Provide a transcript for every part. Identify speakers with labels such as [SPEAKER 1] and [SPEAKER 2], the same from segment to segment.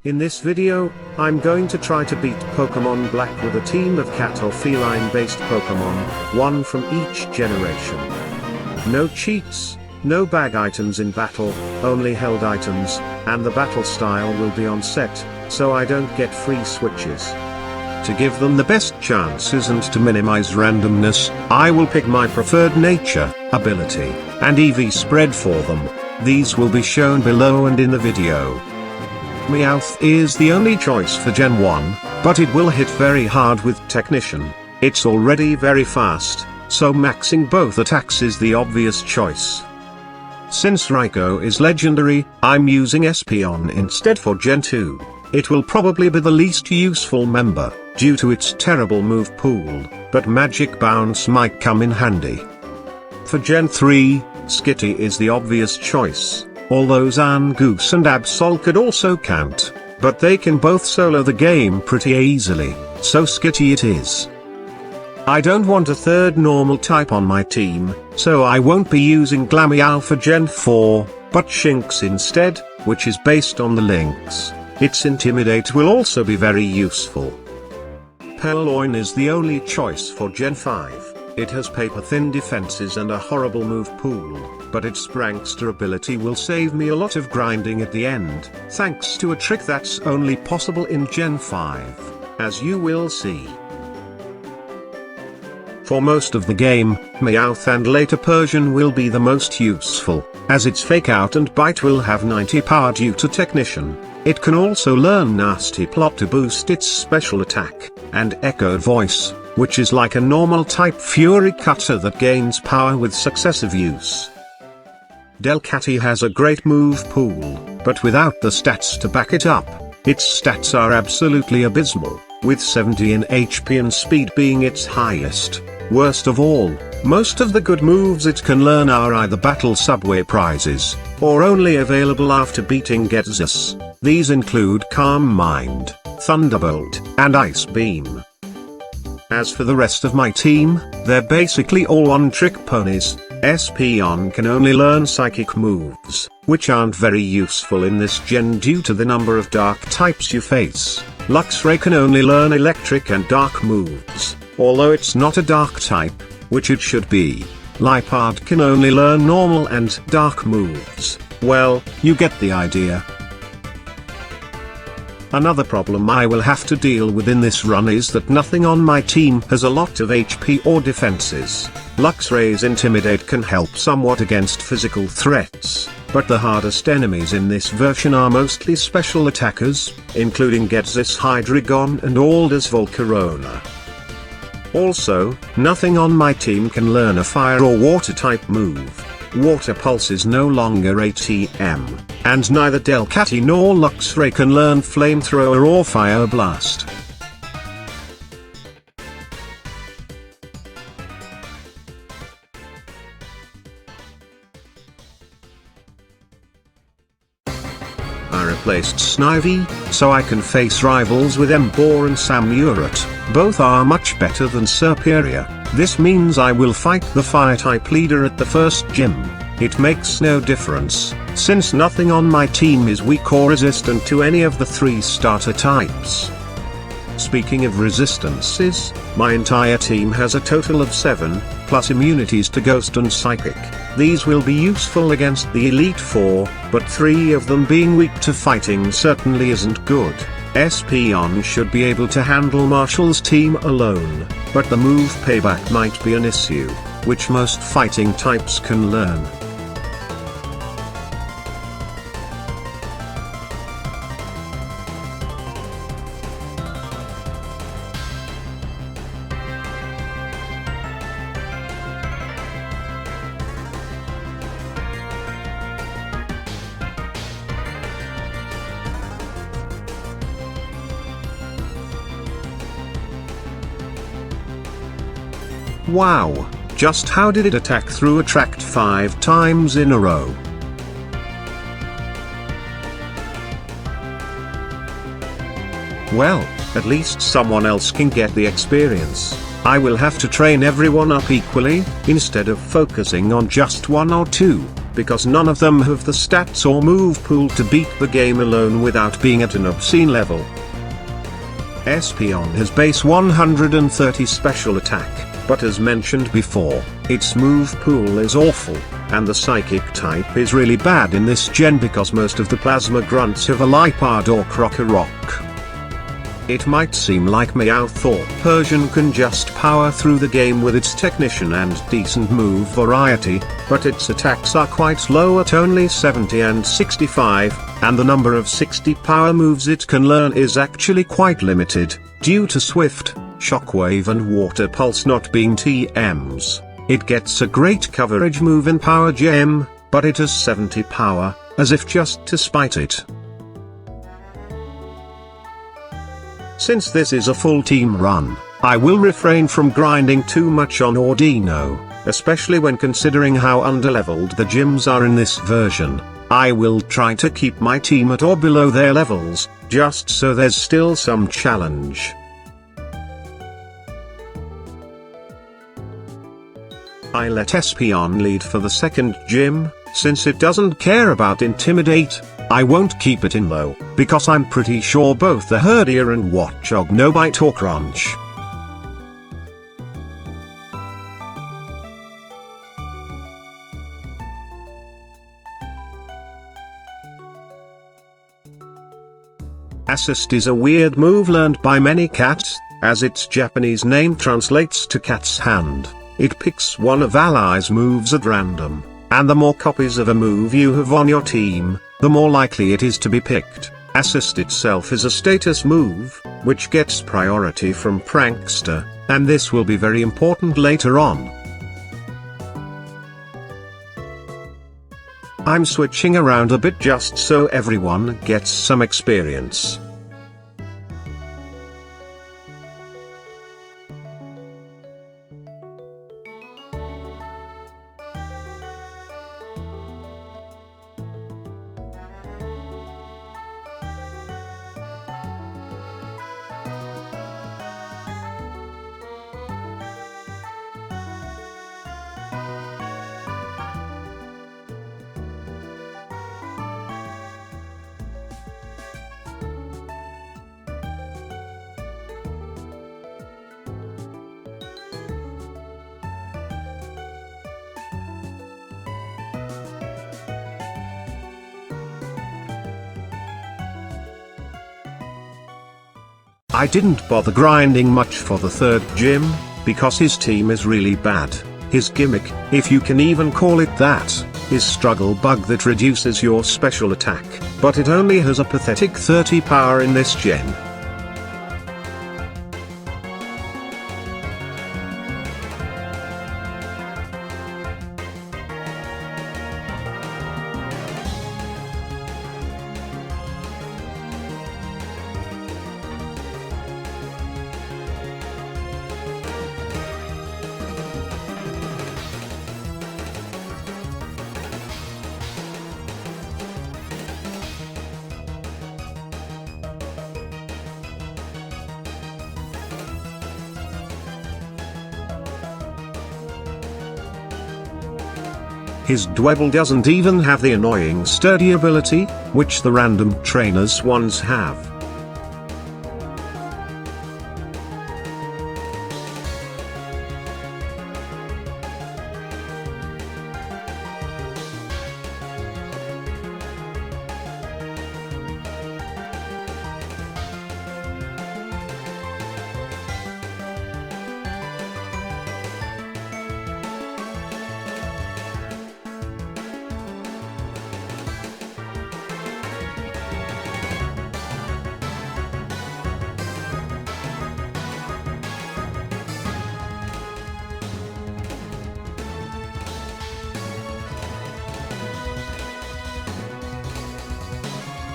[SPEAKER 1] In this video, I'm going to try to beat Pokémon Black with a team of cat or feline-based Pokémon, one from each generation. No cheats, no bag items in battle, only held items, and the battle style will be on set, so I don't get free switches. To give them the best chances and to minimize randomness, I will pick my preferred nature, ability, and EV spread for them. These will be shown below and in the video. Meowth is the only choice for Gen 1, but it will hit very hard with Technician. It's already very fast, so maxing both attacks is the obvious choice. Since Raikou is legendary, I'm using Espeon instead for Gen 2. It will probably be the least useful member, due to its terrible move pool, but Magic Bounce might come in handy. For Gen 3, Skitty is the obvious choice. Although Zangoose and Absol could also count, but they can both solo the game pretty easily, so Skitty it is. I don't want a third normal type on my team, so I won't be using Glameow for Gen 4, but Shinx instead, which is based on the Lynx. Its Intimidate will also be very useful. Purloin is the only choice for Gen 5. It has paper-thin defenses and a horrible move pool, but its Prankster ability will save me a lot of grinding at the end, thanks to a trick that's only possible in Gen 5, as you will see. For most of the game, Meowth and later Persian will be the most useful, as its Fake Out and Bite will have 90 power due to Technician. It can also learn Nasty Plot to boost its special attack, and Echoed Voice, which is like a normal type Fury Cutter that gains power with successive use. Delcatty has a great move pool, but without the stats to back it up. Its stats are absolutely abysmal, with 70 in HP and speed being its highest. Worst of all, most of the good moves it can learn are either battle subway prizes, or only available after beating Getsus. These include Calm Mind, Thunderbolt, and Ice Beam. As for the rest of my team, they're basically all one-trick ponies. Espeon can only learn psychic moves, which aren't very useful in this gen due to the number of dark types you face. Luxray can only learn electric and dark moves, although it's not a dark type, which it should be. Liepard can only learn normal and dark moves. Well, you get the idea. Another problem I will have to deal with in this run is that nothing on my team has a lot of HP or defenses. Luxray's Intimidate can help somewhat against physical threats, but the hardest enemies in this version are mostly special attackers, including Getsus Hydreigon and Alder's Volcarona. Also, nothing on my team can learn a fire or water type move. Water Pulse is no longer ATM, and neither Delcatty nor Luxray can learn Flamethrower or Fire Blast. I replaced Snivy, so I can face rivals with Emboar and Samurott. Both are much better than Serperior. This means I will fight the Fire-type leader at the first gym. It makes no difference, since nothing on my team is weak or resistant to any of the 3 starter types. Speaking of resistances, my entire team has a total of 7, plus immunities to Ghost and Psychic. These will be useful against the Elite 4, but 3 of them being weak to fighting certainly isn't good. Espeon should be able to handle Marshall's team alone, but the move payback might be an issue, which most fighting types can learn. Wow, just how did it attack through attract 5 times in a row? Well, at least someone else can get the experience. I will have to train everyone up equally, instead of focusing on just 1 or 2. because none of them have the stats or move pool to beat the game alone without being at an obscene level. Espeon has base 130 special attack, but as mentioned before, its move pool is awful, and the psychic type is really bad in this gen because most of the plasma grunts have a Lipard or Krokorok. It might seem like Meowth or Persian can just power through the game with its technician and decent move variety, but its attacks are quite low at only 70 and 65, and the number of 60 power moves it can learn is actually quite limited, due to Swift, Shockwave and Water Pulse not being TMs. It gets a great coverage move in Power Gem, but it has 70 power, as if just to spite it. Since this is a full team run, I will refrain from grinding too much on Ordino, especially when considering how underleveled the gyms are in this version. I will try to keep my team at or below their levels, just so there's still some challenge. I let Espeon lead for the second gym, since it doesn't care about Intimidate. I won't keep it in low, because I'm pretty sure both the Herdier and Watchog no bite or crunch. Assist is a weird move learned by many cats, as its Japanese name translates to cat's hand. It picks one of allies' moves at random, and the more copies of a move you have on your team, the more likely it is to be picked. Assist itself is a status move, which gets priority from Prankster, and this will be very important later on. I'm switching around a bit just so everyone gets some experience. I didn't bother grinding much for the third gym, because his team is really bad. His gimmick, if you can even call it that, is Struggle Bug that reduces your special attack, but it only has a pathetic 30 power in this gen. His Dwebble doesn't even have the annoying sturdy ability, which the random trainers ones have.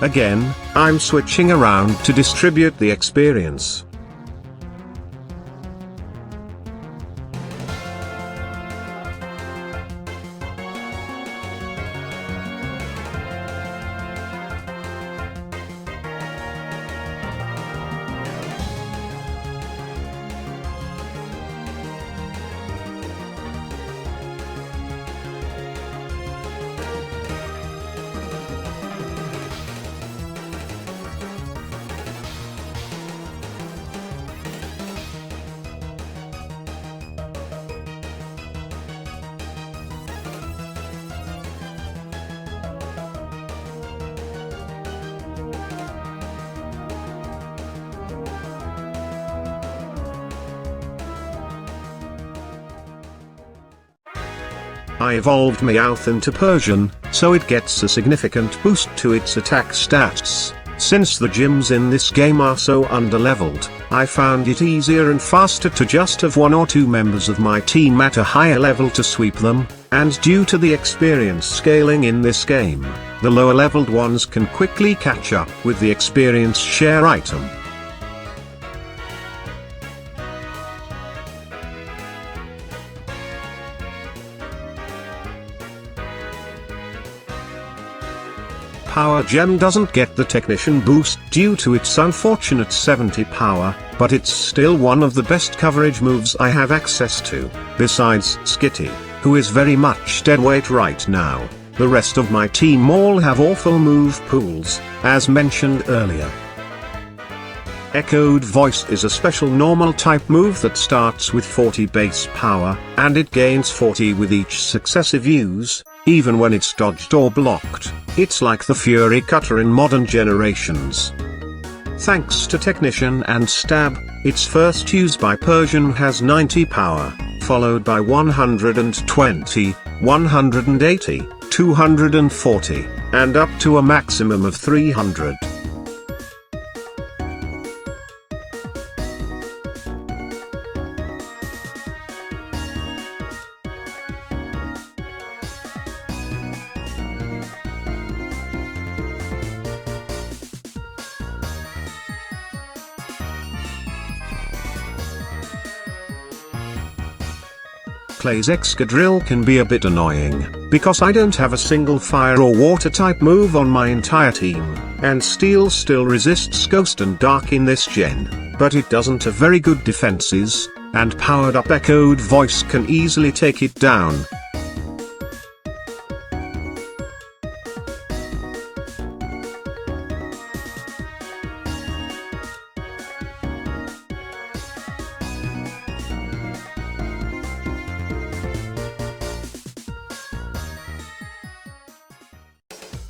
[SPEAKER 1] Again, I'm switching around to distribute the experience. I evolved Meowth into Persian, so it gets a significant boost to its attack stats. Since the gyms in this game are so underleveled, I found it easier and faster to just have one or two members of my team at a higher level to sweep them, and due to the experience scaling in this game, the lower leveled ones can quickly catch up with the experience share item. Power Gem doesn't get the Technician boost due to its unfortunate 70 power, but it's still one of the best coverage moves I have access to. Besides Skitty, who is very much deadweight right now, the rest of my team all have awful move pools, as mentioned earlier. Echoed Voice is a special normal type move that starts with 40 base power, and it gains 40 with each successive use, even when it's dodged or blocked. It's like the Fury Cutter in modern generations. Thanks to Technician and Stab, its first use by Persian has 90 power, followed by 120, 180, 240, and up to a maximum of 300. Clay's Excadrill can be a bit annoying, because I don't have a single fire or water type move on my entire team, and Steel still resists Ghost and Dark in this gen, but it doesn't have very good defenses, and powered up Echoed Voice can easily take it down.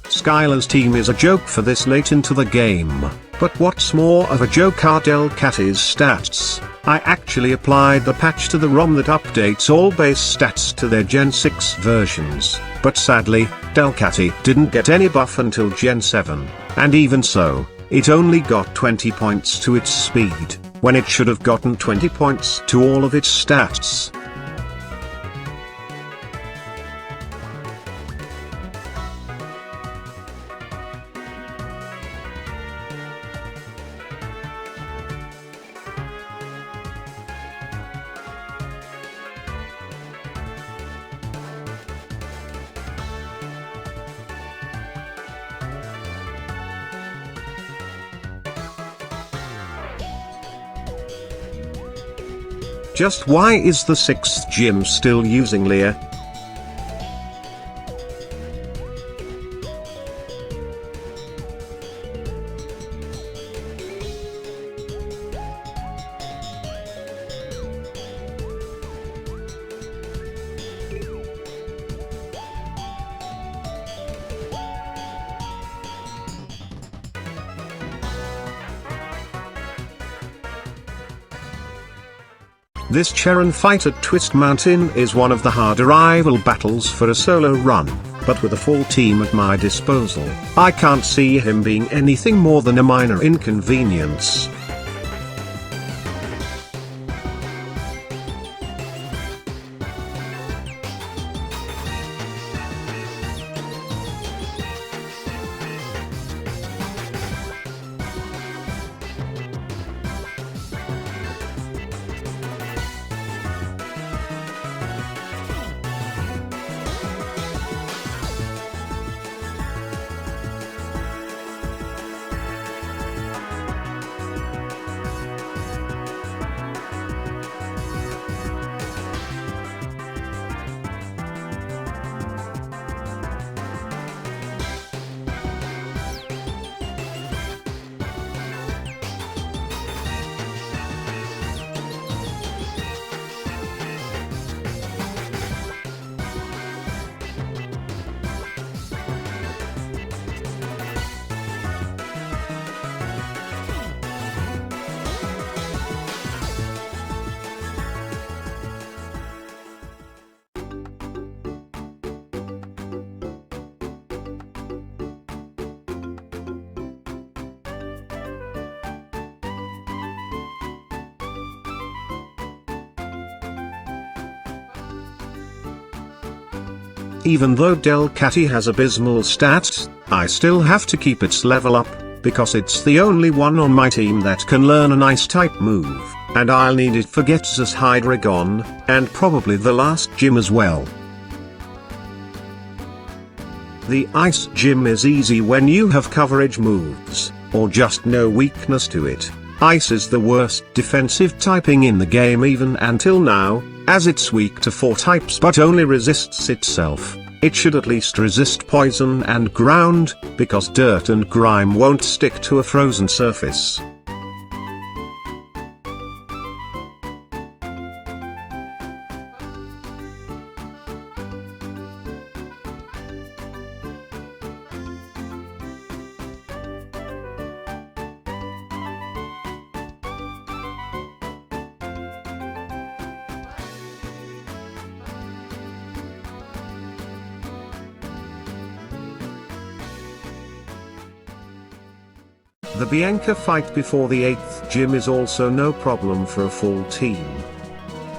[SPEAKER 1] Skylar's team is a joke for this late into the game, but what's more of a joke are Delcatty's stats. I actually applied the patch to the ROM that updates all base stats to their Gen 6 versions, but sadly, Delcatty didn't get any buff until Gen 7, and even so, it only got 20 points to its speed, when it should have gotten 20 points to all of its stats. Just why is the 6th gym still using Leah? This Cheran fight at Twist Mountain is one of the harder rival battles for a solo run, but with a full team at my disposal, I can't see him being anything more than a minor inconvenience. Even though Delcatty has abysmal stats, I still have to keep its level up, because it's the only one on my team that can learn an ice-type move, and I'll need it for Getsus Hydreigon, and probably the last gym as well. The Ice Gym is easy when you have coverage moves, or just no weakness to it. Ice is the worst defensive typing in the game even until now, as it's weak to 4 types but only resists itself. It should at least resist poison and ground, because dirt and grime won't stick to a frozen surface. The Bianca fight before the 8th gym is also no problem for a full team.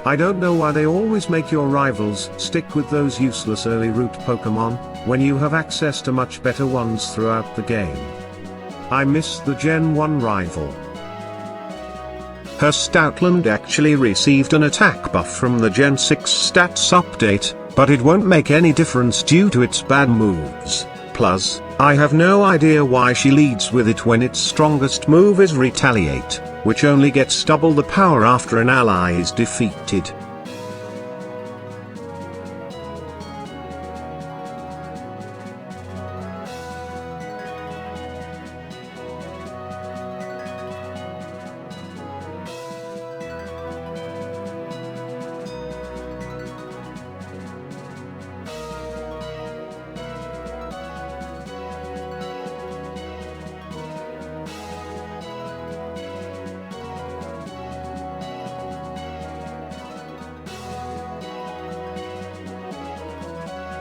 [SPEAKER 1] I don't know why they always make your rivals stick with those useless early route Pokémon, when you have access to much better ones throughout the game. I miss the Gen 1 rival. Her Stoutland actually received an attack buff from the Gen 6 stats update, but it won't make any difference due to its bad moves. Plus, I have no idea why she leads with it when its strongest move is Retaliate, which only gets double the power after an ally is defeated.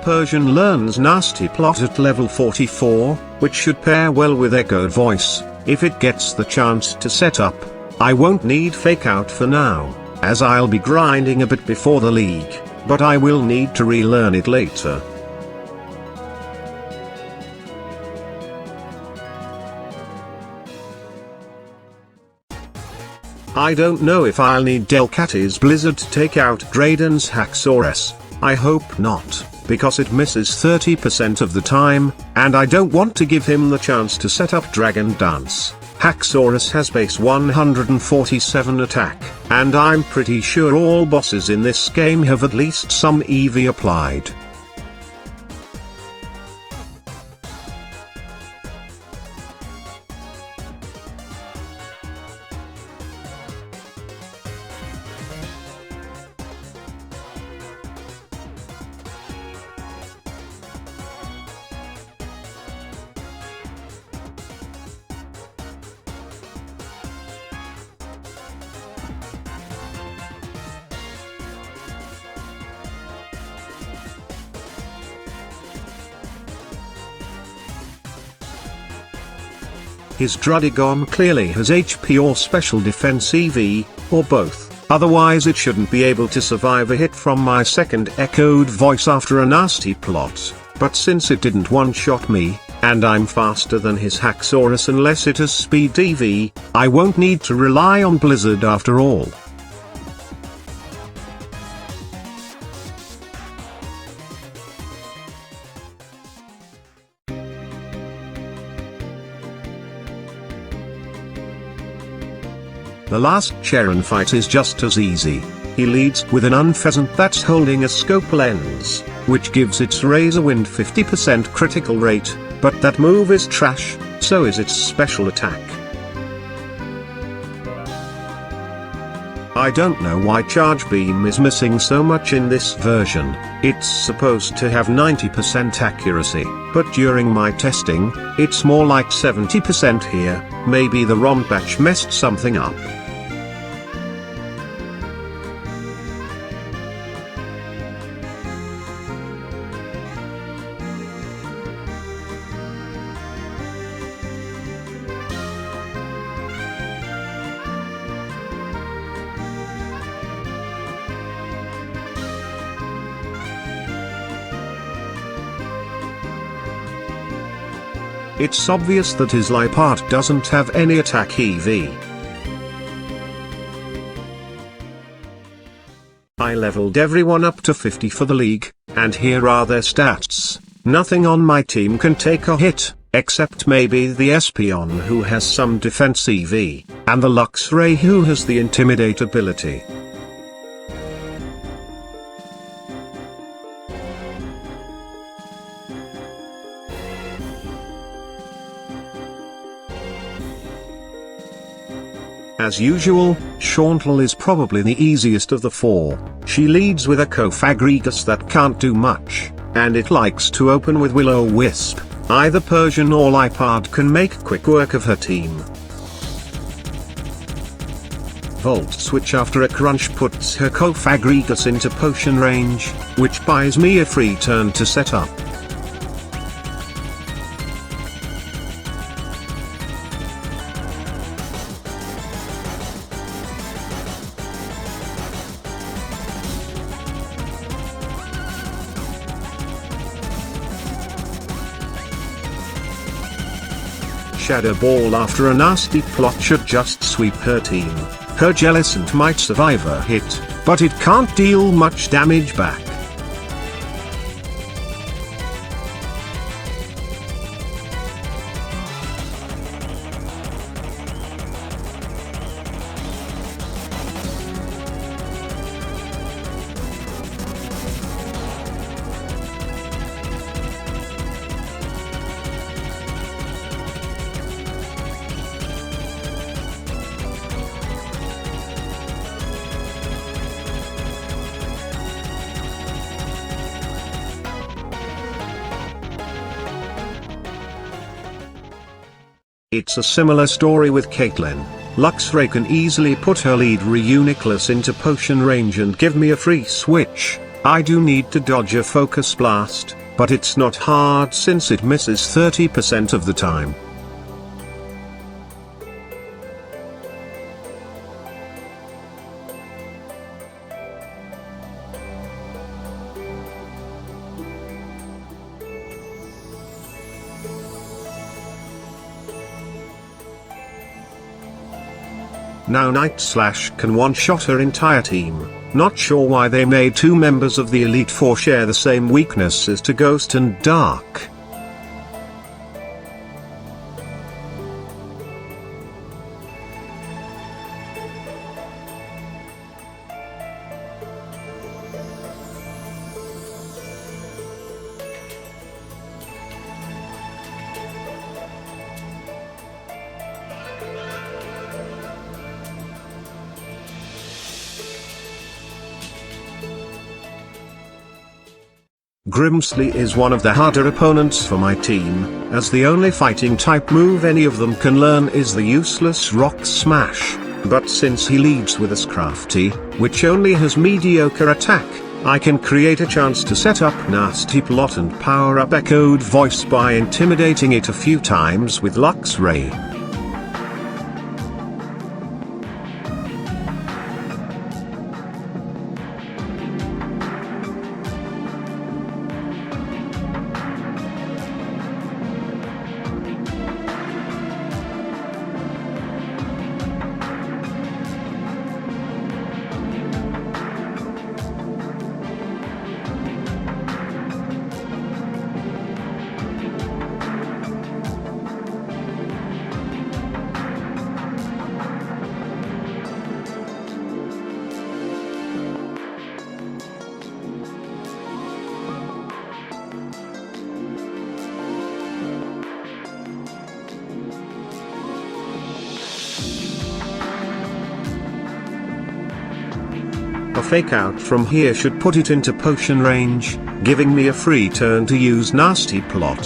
[SPEAKER 1] Persian learns Nasty Plot at level 44, which should pair well with Echoed Voice, if it gets the chance to set up. I won't need Fake Out for now, as I'll be grinding a bit before the league, but I will need to relearn it later. I don't know if I'll need Delcatty's Blizzard to take out Drayden's Haxorus. I hope not, because it misses 30% of the time, and I don't want to give him the chance to set up Dragon Dance. Haxorus has base 147 attack, and I'm pretty sure all bosses in this game have at least some EV applied. His Druddigon clearly has HP or special defense EV, or both, otherwise it shouldn't be able to survive a hit from my second Echoed Voice after a Nasty Plot, but since it didn't one-shot me, and I'm faster than his Haxorus unless it has speed EV, I won't need to rely on Blizzard after all. The last Cheren fight is just as easy. He leads with an Unpheasant that's holding a scope lens, which gives its Razor Wind 50% critical rate, but that move is trash, so is its special attack. I don't know why Charge Beam is missing so much in this version. It's supposed to have 90% accuracy, but during my testing, it's more like 70% here. Maybe the ROM patch messed something up. It's obvious that his Liepard doesn't have any attack EV. I leveled everyone up to 50 for the league, and here are their stats. Nothing on my team can take a hit, except maybe the Espeon who has some defense EV, and the Luxray who has the Intimidate ability. As usual, Chantal is probably the easiest of the four. She leads with a Cofagrigus that can't do much, and it likes to open with Will-O-Wisp. Either Persian or Liepard can make quick work of her team. Volt Switch after a crunch puts her Cofagrigus into potion range, which buys me a free turn to set up. Shadow Ball after a nasty plot should just sweep her team. Her Jellicent might survive a hit, but it can't deal much damage back. It's a similar story with Caitlyn. Luxray can easily put her lead Reuniclus into potion range and give me a free switch. I do need to dodge a Focus Blast, but it's not hard since it misses 30% of the time. Now Night Slash can one-shot her entire team. Not sure why they made two members of the Elite Four share the same weaknesses to Ghost and Dark. Grimsley is one of the harder opponents for my team, as the only fighting type move any of them can learn is the useless Rock Smash, but since he leads with a Scrafty, which only has mediocre attack, I can create a chance to set up Nasty Plot and power up Echoed Voice by intimidating it a few times with Luxray. A fake out from here should put it into potion range, giving me a free turn to use Nasty Plot.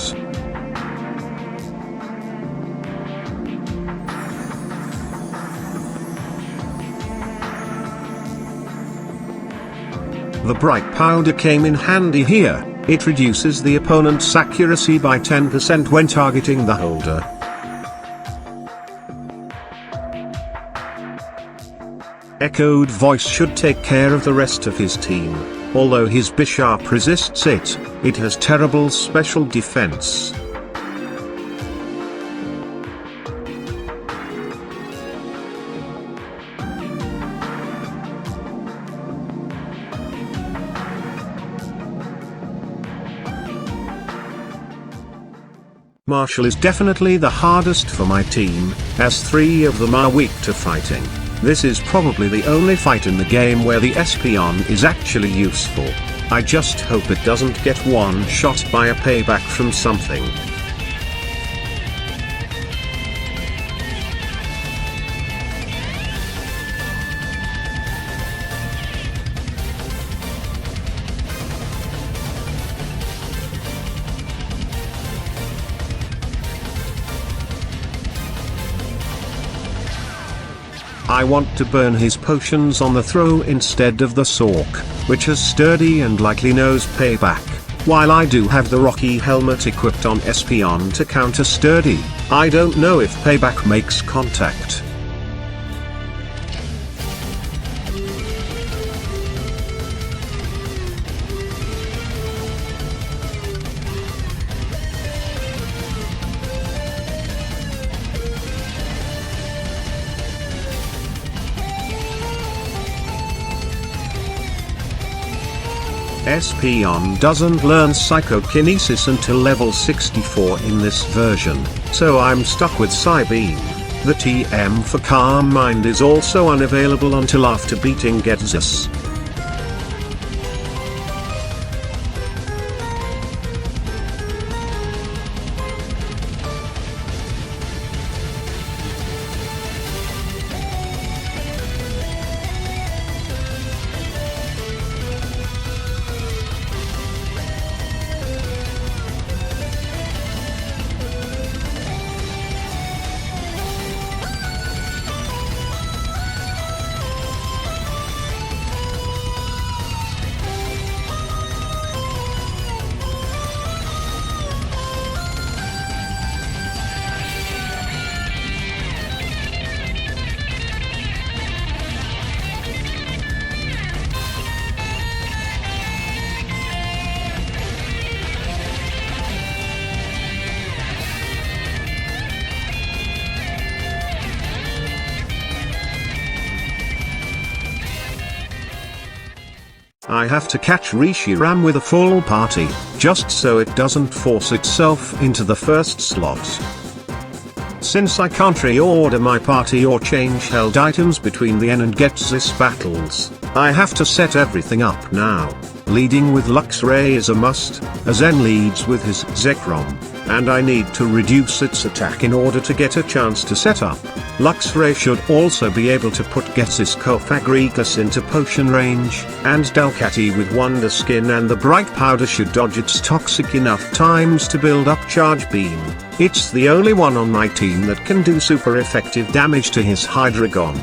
[SPEAKER 1] The Bright Powder came in handy here. It reduces the opponent's accuracy by 10% when targeting the holder. Echoed Voice should take care of the rest of his team. Although his Bisharp resists it, it has terrible special defense. Marshall is definitely the hardest for my team, as 3 of them are weak to fighting. This is probably the only fight in the game where the Espeon is actually useful. I just hope it doesn't get one-shot by a payback from something. I want to burn his potions on the throw instead of the Sork, which has sturdy and likely knows payback, while I do have the Rocky helmet equipped on Espeon to counter sturdy. I don't know if payback makes contact. Espeon doesn't learn Psychokinesis until level 64 in this version, so I'm stuck with Psybeam. The TM for Calm Mind is also unavailable until after beating Ghetsis. I have to catch Reshiram with a full party, just so it doesn't force itself into the first slot. Since I can't reorder my party or change held items between the N and Ghetsis battles, I have to set everything up now. Leading with Luxray is a must, as N leads with his Zekrom, and I need to reduce its attack in order to get a chance to set up. Luxray should also be able to put Ghetsis Cofagrigus into potion range, and Delcatty with Wonder Skin and the Bright Powder should dodge its toxic enough times to build up Charge Beam. It's the only one on my team that can do super effective damage to his Hydreigon.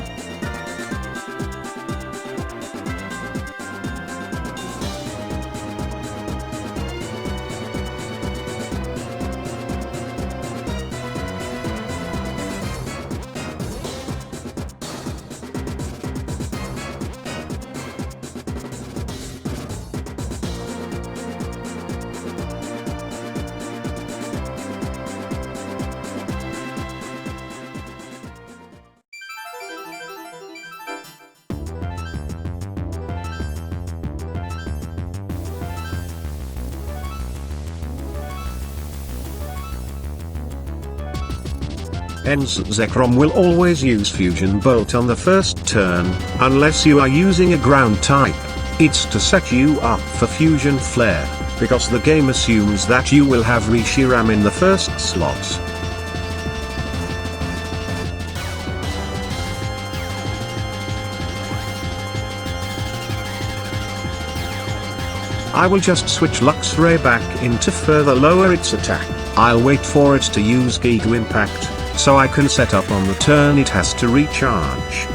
[SPEAKER 1] N's Zekrom will always use Fusion Bolt on the first turn, unless you are using a ground type. It's to set you up for Fusion Flare, because the game assumes that you will have Reshiram in the first slot. I will just switch Luxray back in to further lower its attack. I'll wait for it to use Giga Impact, so I can set up on the turn it has to recharge.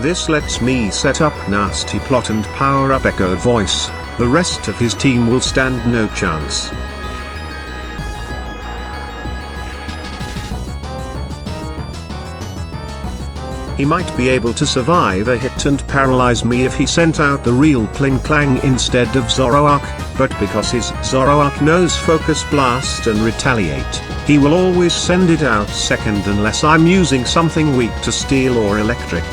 [SPEAKER 1] This lets me set up Nasty Plot and power up Echo Voice. The rest of his team will stand no chance. He might be able to survive a hit and paralyze me if he sent out the real Klinklang instead of Zoroark, but because his Zoroark knows Focus Blast and Retaliate, he will always send it out second unless I'm using something weak to Steel or Electric.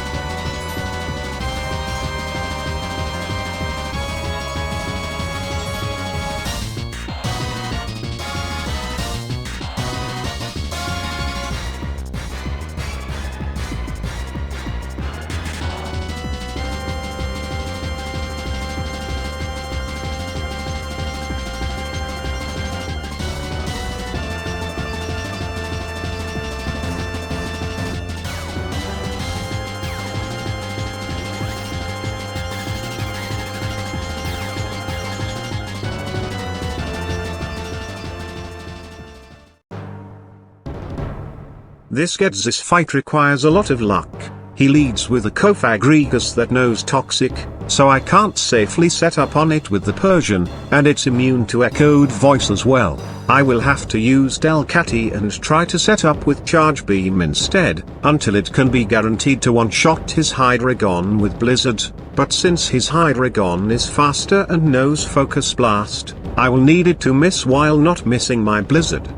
[SPEAKER 1] This fight requires a lot of luck. He leads with a Cofagrigus that knows Toxic, so I can't safely set up on it with the Persian, and it's immune to Echoed Voice as well. I will have to use Delcatty and try to set up with Charge Beam instead, until it can be guaranteed to one-shot his Hydreigon with Blizzard, but since his Hydreigon is faster and knows Focus Blast, I will need it to miss while not missing my Blizzard.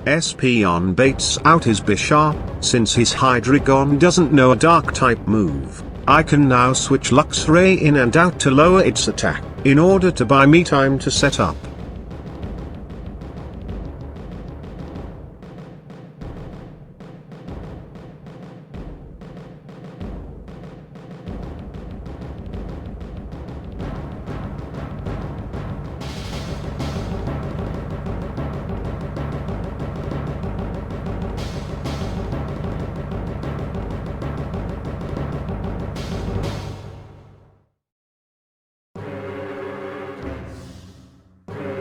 [SPEAKER 1] Espeon baits out his Bisharp. Since his Hydreigon doesn't know a Dark-type move, I can now switch Luxray in and out to lower its attack, in order to buy me time to set up.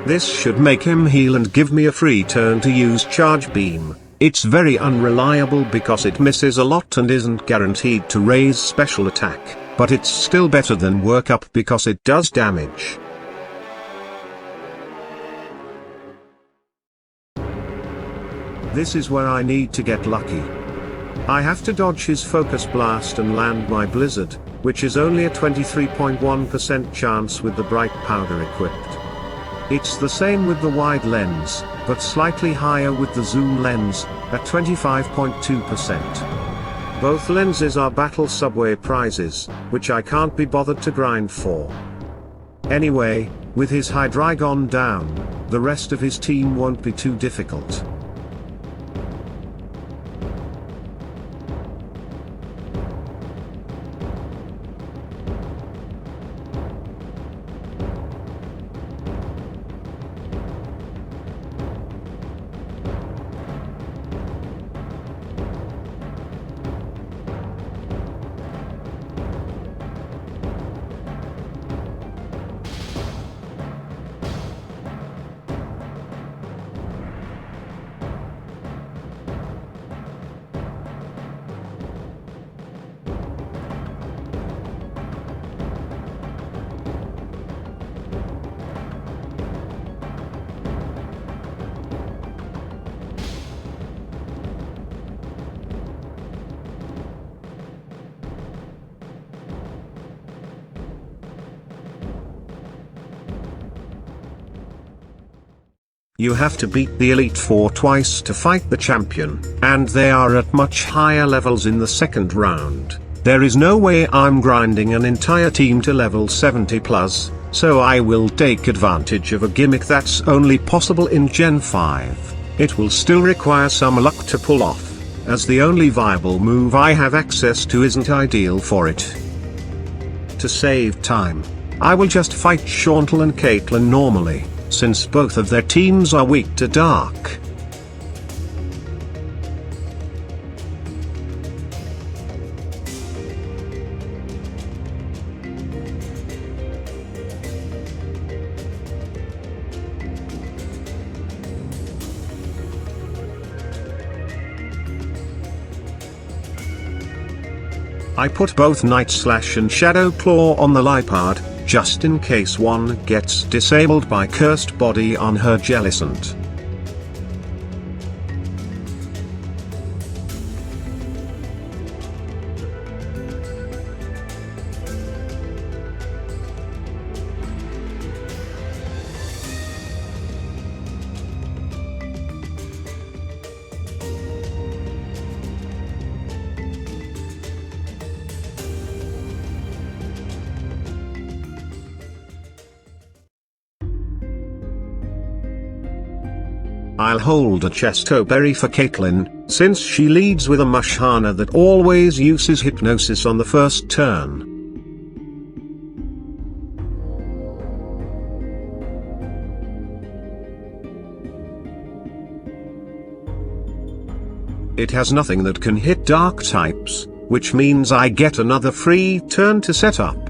[SPEAKER 1] This should make him heal and give me a free turn to use Charge Beam. It's very unreliable because it misses a lot and isn't guaranteed to raise special attack, but it's still better than Work Up because it does damage. This is where I need to get lucky. I have to dodge his Focus Blast and land my Blizzard, which is only a 23.1% chance with the Bright Powder equipped. It's the same with the wide lens, but slightly higher with the zoom lens, at 25.2%. Both lenses are Battle Subway prizes, which I can't be bothered to grind for. Anyway, with his Hydreigon down, the rest of his team won't be too difficult. You have to beat the Elite Four twice to fight the champion, and they are at much higher levels in the second round. There is no way I'm grinding an entire team to level 70 plus, so I will take advantage of a gimmick that's only possible in Gen 5. It will still require some luck to pull off, as the only viable move I have access to isn't ideal for it. To save time, I will just fight Shauntal and Caitlyn normally, since both of their teams are weak to Dark. I put both Night Slash and Shadow Claw on the Lipard, just in case one gets disabled by Cursed Body on her Jellicent. I'll hold a Chesto Berry for Caitlyn, since she leads with a Mushana that always uses Hypnosis on the first turn. It has nothing that can hit dark types, which means I get another free turn to set up.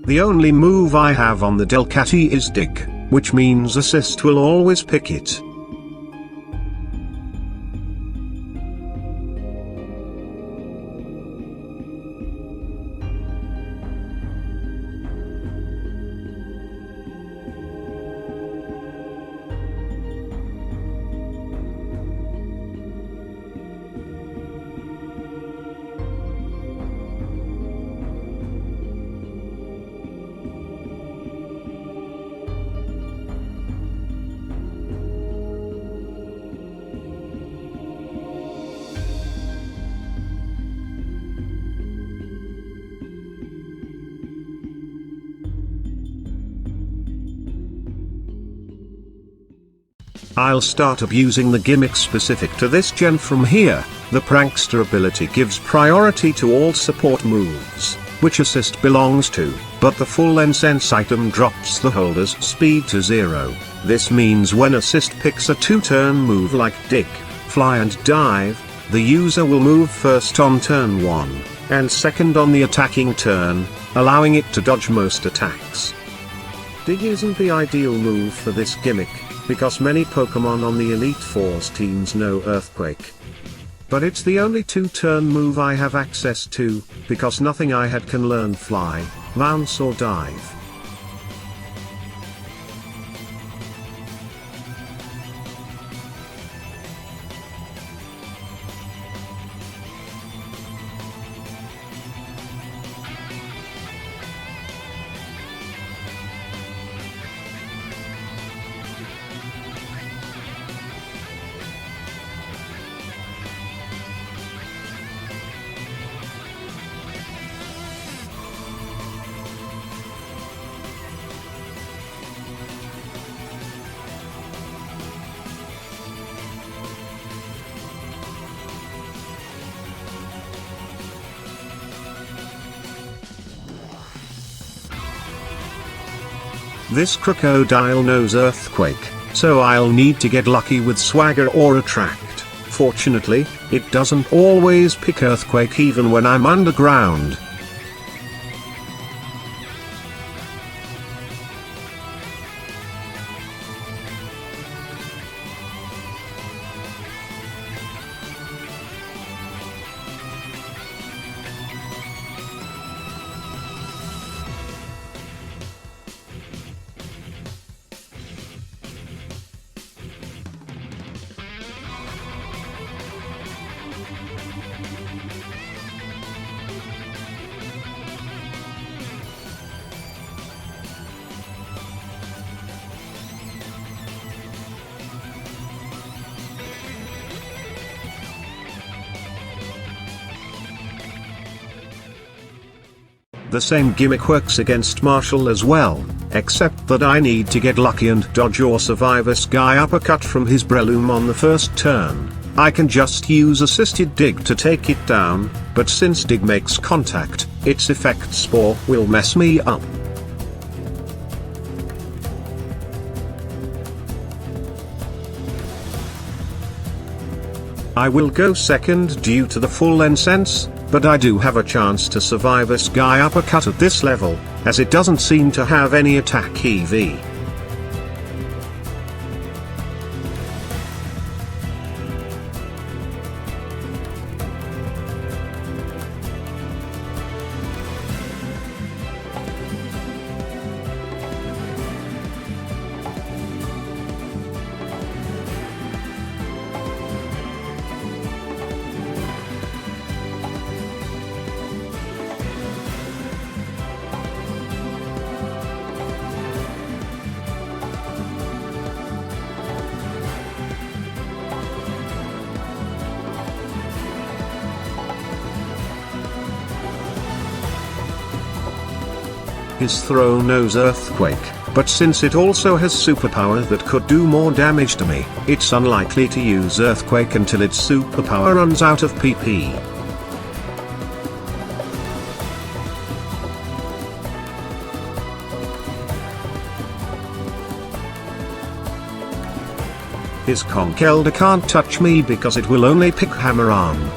[SPEAKER 1] The only move I have on the Delcatty is Dig, which means Assist will always pick it. I'll start abusing the gimmicks specific to this gen from here. The Prankster ability gives priority to all support moves, which Assist belongs to, but the full Incense item drops the holder's speed to 0. This means when Assist picks a 2-turn move like Dig, Fly and Dive, the user will move first on turn 1, and second on the attacking turn, allowing it to dodge most attacks. Dig isn't the ideal move for this gimmick, because many Pokémon on the Elite Fours teams know Earthquake. But it's the only 2-turn move I have access to, because nothing I had can learn Fly, Bounce or Dive. This crocodile knows Earthquake, so I'll need to get lucky with Swagger or Attract. Fortunately, it doesn't always pick Earthquake even when I'm underground. The same gimmick works against Marshall as well, except that I need to get lucky and dodge or survive a Sky Uppercut from his Breloom on the first turn. I can just use Assisted Dig to take it down, but since Dig makes contact, its Effect Spore will mess me up. I will go second due to the full Incense, but I do have a chance to survive this guy uppercut at this level, as it doesn't seem to have any attack EV. His throw knows Earthquake, but since it also has superpower that could do more damage to me, it's unlikely to use Earthquake until its superpower runs out of PP. His Conch Elder can't touch me because it will only pick Hammer Arm.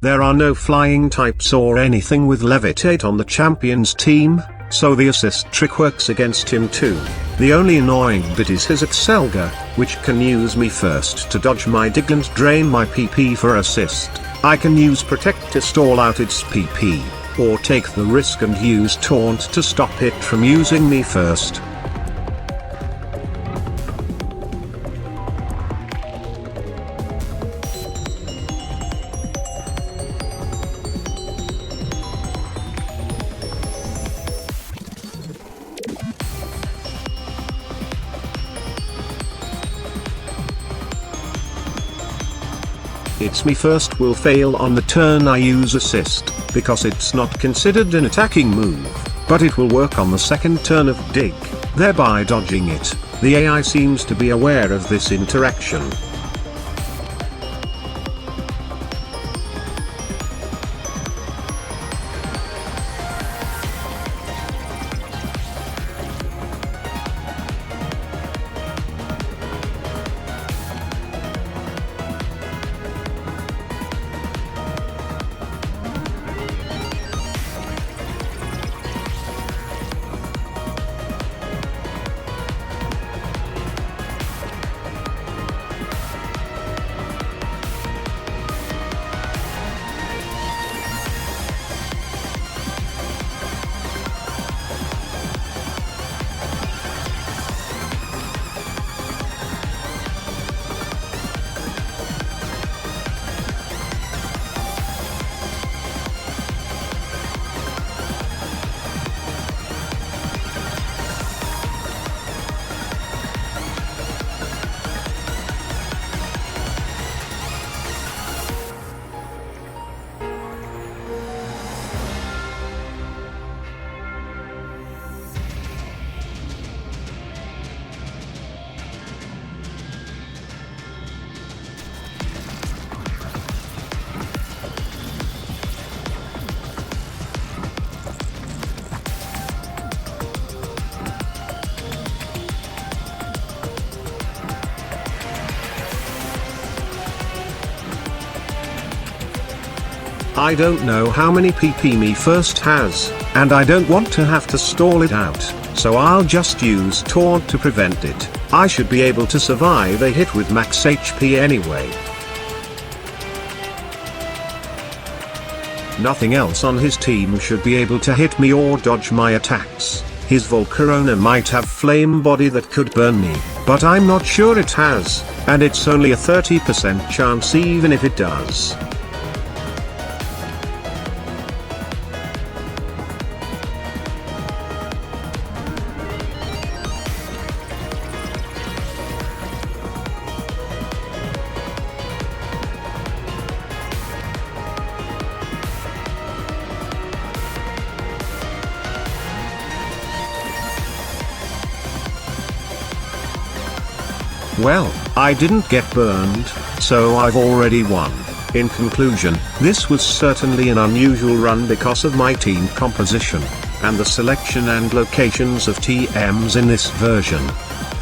[SPEAKER 1] There are no flying types or anything with levitate on the champion's team, so the assist trick works against him too. The only annoying bit is his Excelga, which can use me first to dodge my dig and drain my PP for assist. I can use Protect to stall out its PP, or take the risk and use Taunt to stop it from using me first. It's me first will fail on the turn I use assist, because it's not considered an attacking move, but it will work on the second turn of dig, thereby dodging it. The AI seems to be aware of this interaction. I don't know how many PP me first has, and I don't want to have to stall it out, so I'll just use Taunt to prevent it. I should be able to survive a hit with max HP anyway. Nothing else on his team should be able to hit me or dodge my attacks. His Volcarona might have flame body that could burn me, but I'm not sure it has, and it's only a 30% chance even if it does. Well, I didn't get burned, so I've already won. In conclusion, this was certainly an unusual run because of my team composition, and the selection and locations of TMs in this version.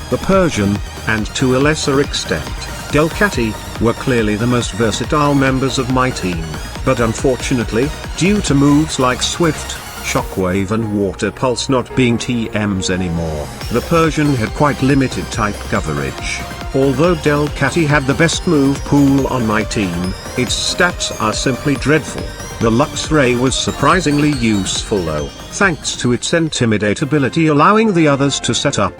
[SPEAKER 1] The Persian, and to a lesser extent, Delcatty, were clearly the most versatile members of my team, but unfortunately, due to moves like Swift, Shockwave and Water Pulse not being TMs anymore, the Persian had quite limited type coverage. Although Delcatty had the best move pool on my team, its stats are simply dreadful. The Luxray was surprisingly useful though, thanks to its Intimidate ability allowing the others to set up.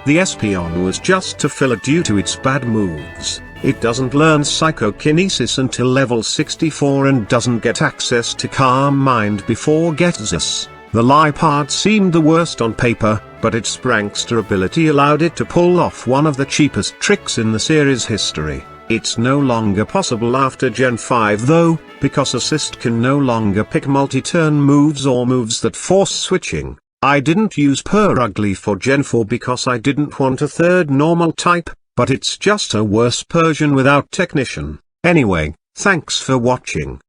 [SPEAKER 1] The Espeon was just a filler due to its bad moves. It doesn't learn Psychokinesis until level 64 and doesn't get access to Calm Mind before Getzis. The Liepard seemed the worst on paper, but its prankster ability allowed it to pull off one of the cheapest tricks in the series history. It's no longer possible after Gen 5 though, because Assist can no longer pick multi-turn moves or moves that force switching. I didn't use Purugly for Gen 4 because I didn't want a third normal type, but it's just a worse Persian without Technician. Anyway, thanks for watching.